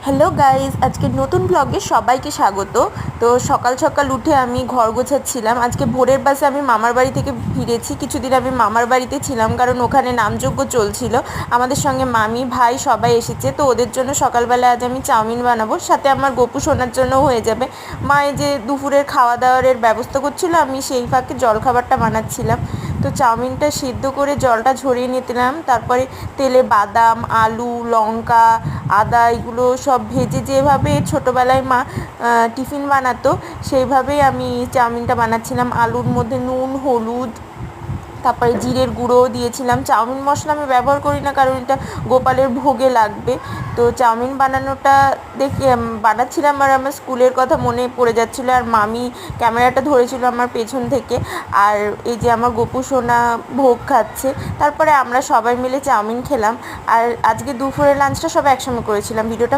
Hello guys, আজকে নতুন ব্লগে সবাইকে স্বাগত। তো সকাল সকাল উঠে আমি ঘর গোছাচ্ছিলাম। আজকে ভোরের বাসে আমি মামার বাড়ি থেকে ফিরেছি। কিছুদিন আমি মামার বাড়িতে ছিলাম, কারণ ওখানে নামযজ্ঞ চলছিল। আমাদের সঙ্গে মামি ভাই সবাই এসেছে, তো ওদের জন্য সকালবেলা আজ আমি চাউমিন বানাবো, সাথে আমার গপু সোনার জন্যও হয়ে যাবে। মা এই যে দুপুরের খাওয়া দাওয়ারের ব্যবস্থা করছিল, আমি সেই ফাঁকে জলখাবারটা বানাচ্ছিলাম। তো চাউমিনটা সিদ্ধ করে জলটা ঝরিয়ে নিলাম, তারপরে তেলে বাদাম, আলু, লঙ্কা, আদা এগুলো সব ভেজে যেভাবে ছোটোবেলায় মা টিফিন বানাতো সেইভাবেই আমি চাউমিনটা বানাচ্ছিলাম। আলুর মধ্যে নুন, হলুদ, তারপরে জিরের গুঁড়োও দিয়েছিলাম। চাউমিন মশলা আমি ব্যবহার করি না, কারণ এটা গোপালের ভোগে লাগবে। তো চাউমিন বানানোটা দেখে বানাচ্ছিলাম আর আমার স্কুলের কথা মনে পড়ে যাচ্ছিলো, আর মামি ক্যামেরাটা ধরেছিল আমার পেছন থেকে। আর এই যে আমার গপু সোনা ভোগ খাচ্ছে। তারপরে আমরা সবাই মিলে চাউমিন খেলাম। আর আজকে দুপুরের লাঞ্চটা সবাই একসঙ্গে করেছিলাম। ভিডিওটা